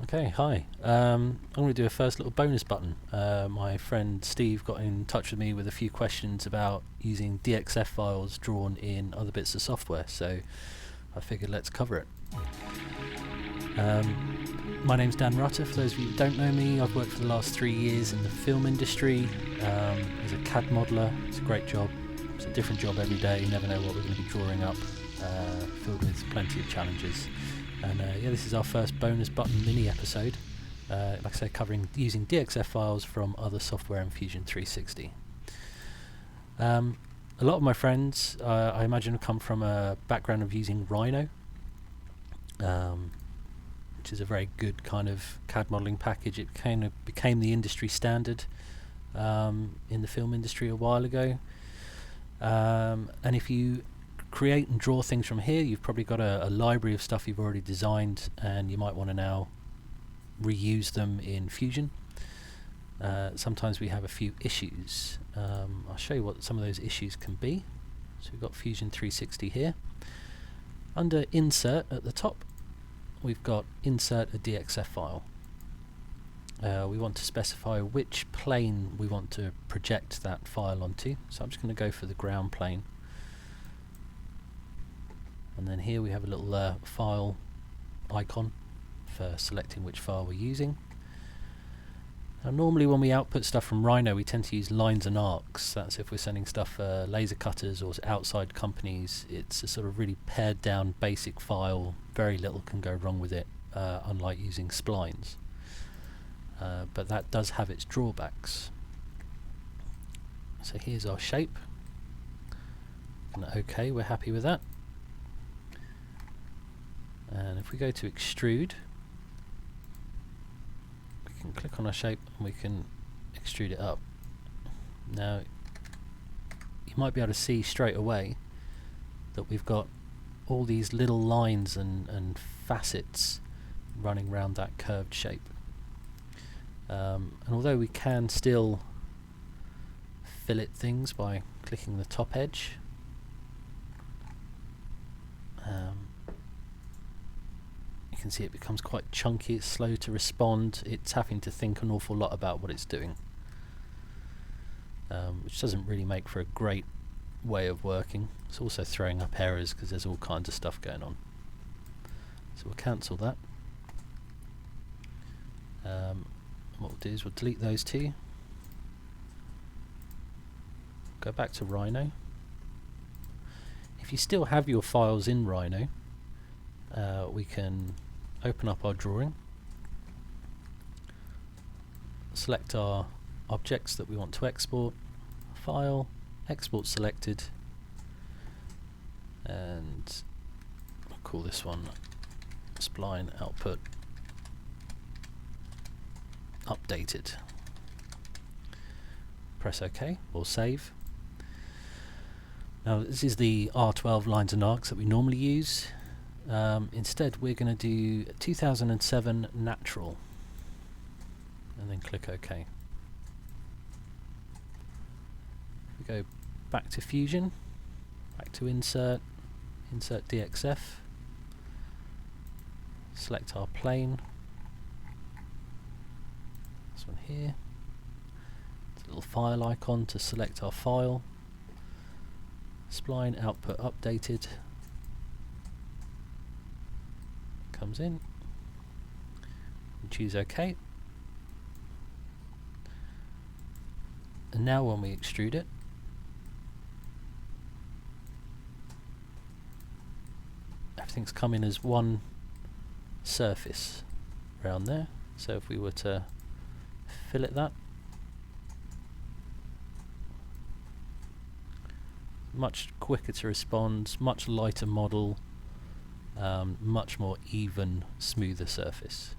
Okay, hi. I'm going to do a first little bonus button. My friend Steve got in touch with me with a few questions about using DXF files drawn in other bits of software, so I figured let's cover it. My name's Dan Rutter. For those of you who don't know me, I've worked for the last 3 years in the film industry as a CAD modeller. It's a great job. It's a different job every day. You never know what we're going to be drawing up, filled with plenty of challenges. And yeah, this is our first bonus button mini episode, like I said, covering using DXF files from other software in Fusion 360. A lot of my friends, I imagine, have come from a background of using Rhino, which is a very good kind of CAD modeling package. It kind of became the industry standard in the film industry a while ago. And if you create and draw things from here, you've probably got a library of stuff you've already designed, and you might want to now reuse them in Fusion. Sometimes we have a few issues. I'll show you what some of those issues can be. So we've got Fusion 360 here. Under Insert at the top, we've got Insert a DXF file. We want to specify which plane we want to project that file onto. So I'm just going to go for the ground plane. And then here we have a little file icon for selecting which file we're using. Now normally when we output stuff from Rhino, we tend to use lines and arcs. That's if we're sending stuff for laser cutters or outside companies. It's a sort of really pared down basic file. Very little can go wrong with it, unlike using splines. But that does have its drawbacks. So here's our shape. And OK, we're happy with that. And if we go to extrude, we can click on our shape and we can extrude it up. Now you might be able to see straight away that we've got all these little lines and facets running around that curved shape. And although we can still fillet things by clicking the top edge, you can see it becomes quite chunky, it's slow to respond, it's having to think an awful lot about what it's doing, which doesn't really make for a great way of working. It's also throwing up errors because there's all kinds of stuff going on. So we'll cancel that. What we'll do is we'll delete those two, go back to Rhino. If you still have your files in Rhino, we can open up our drawing, select our objects that we want to export, file, export selected, and I'll call this one spline output updated. Press OK or save. Now this is the R12 lines and arcs that we normally use. Instead we're going to do 2007 natural and then click OK. We go back to Fusion, back to Insert, Insert DXF, select our plane, this one here, it's a little file icon to select our file, spline output updated, comes in, and choose OK. And now when we extrude it, everything's coming as one surface around there. So if we were to fillet that, much quicker to respond, much lighter model, much more even, smoother surface.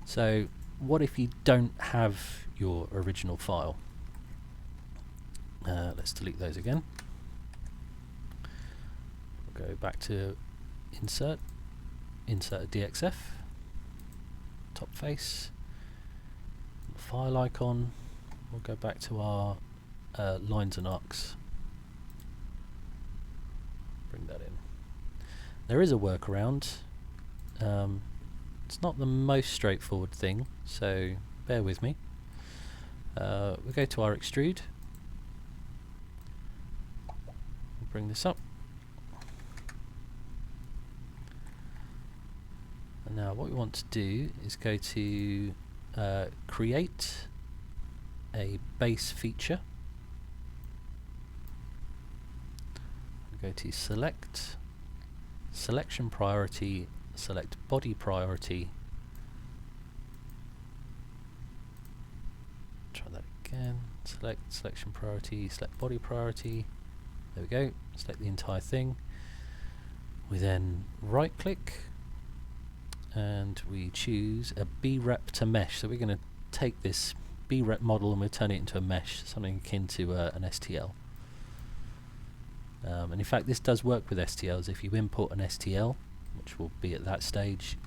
So what if you don't have your original file? Let's delete those again. We'll go back to Insert, Insert a DXF, top face, file icon, we'll go back to our lines and arcs. Bring that in. There is a workaround. It's not the most straightforward thing, so bear with me. We go to our extrude, we'll bring this up, and now what we want to do is go to create a base feature. Go to select, selection priority, select body priority. Try that again. Select selection priority, select body priority. There we go. Select the entire thing. We then right click and we choose a B-rep to mesh. So we're going to take this B-rep model and we'll turn it into a mesh, something akin to an STL. And in fact this does work with STLs. If you import an STL, which will be at that stage,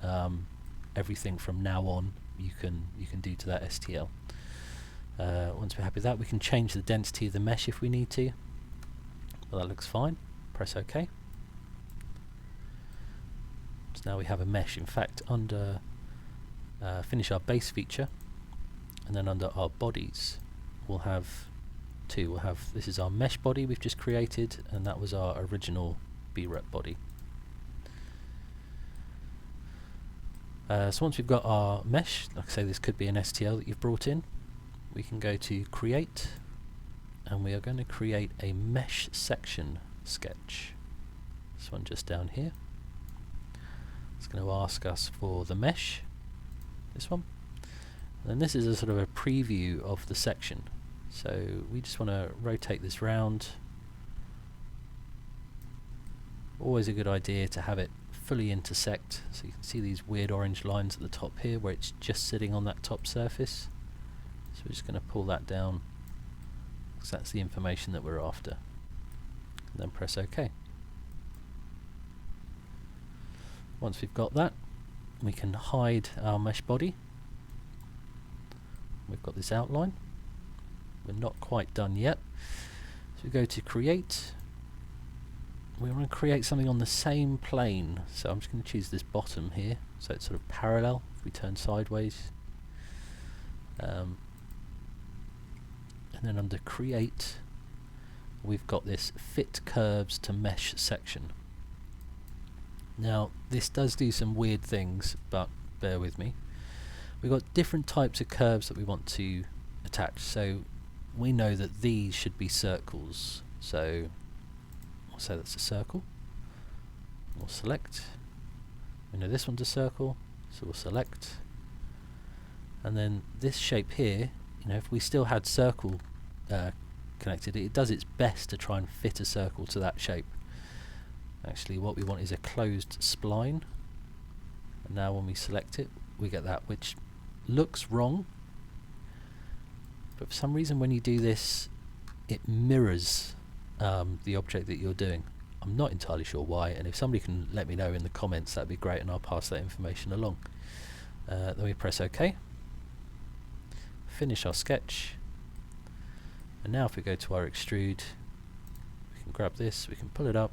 everything from now on you can do to that STL. Once we're happy with that, we can change the density of the mesh if we need to. Well, that looks fine. Press OK. So now we have a mesh. In fact, under finish our base feature, and then under our bodies we'll have two. We'll have, this is our mesh body we've just created, and that was our original B-rep body. So once we've got our mesh, like I say, this could be an STL that you've brought in, we can go to create, and we are going to create a mesh section sketch. This one just down here. It's going to ask us for the mesh, this one, and then this is a sort of a preview of the section. So we just want to rotate this round. Always a good idea to have it fully intersect, so you can see these weird orange lines at the top here where it's just sitting on that top surface. So we're just going to pull that down because that's the information that we're after. And then press OK. Once we've got that, we can hide our mesh body. We've got this outline. We're not quite done yet. So we go to create. We want to create something on the same plane. So I'm just going to choose this bottom here, so it's sort of parallel if we turn sideways. And then under create, we've got this fit curves to mesh section. Now this does do some weird things, but bear with me. We've got different types of curves that we want to attach. So we know that these should be circles, so we'll say that's a circle. We'll select. We know this one's a circle, so we'll select. And then this shape here, you know, if we still had circle connected, it does its best to try and fit a circle to that shape. Actually what we want is a closed spline, and now when we select it we get that, which looks wrong, but for some reason when you do this it mirrors the object that you're doing. I'm not entirely sure why, and if somebody can let me know in the comments that'd be great, and I'll pass that information along. Then we press OK, finish our sketch, and now if we go to our extrude, we can grab this, we can pull it up,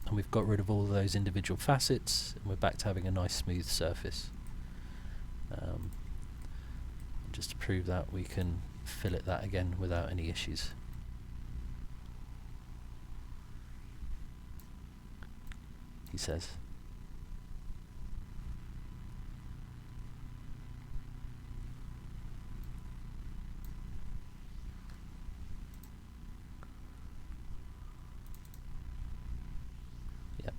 and we've got rid of all of those individual facets, and we're back to having a nice smooth surface. Just to prove that, we can fillet that again without any issues. He says. Yep.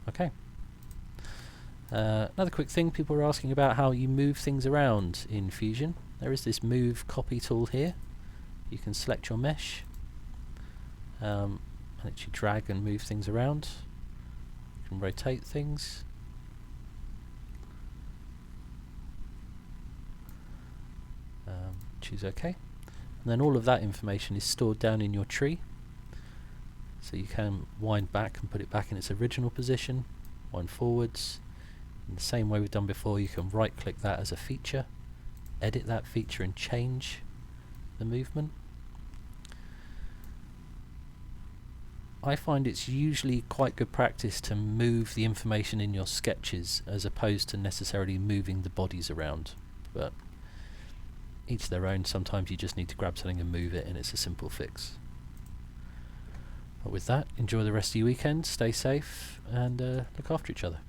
Okay. Another quick thing, people are asking about how you move things around in Fusion. There is this move copy tool here. You can select your mesh and actually drag and move things around. You can rotate things. Choose OK. And then all of that information is stored down in your tree. So you can wind back and put it back in its original position, wind forwards. In the same way we've done before, you can right click that as a feature, edit that feature and change the movement. I find it's usually quite good practice to move the information in your sketches as opposed to necessarily moving the bodies around. But each their own. Sometimes you just need to grab something and move it, and it's a simple fix. But with that, enjoy the rest of your weekend, stay safe, and look after each other.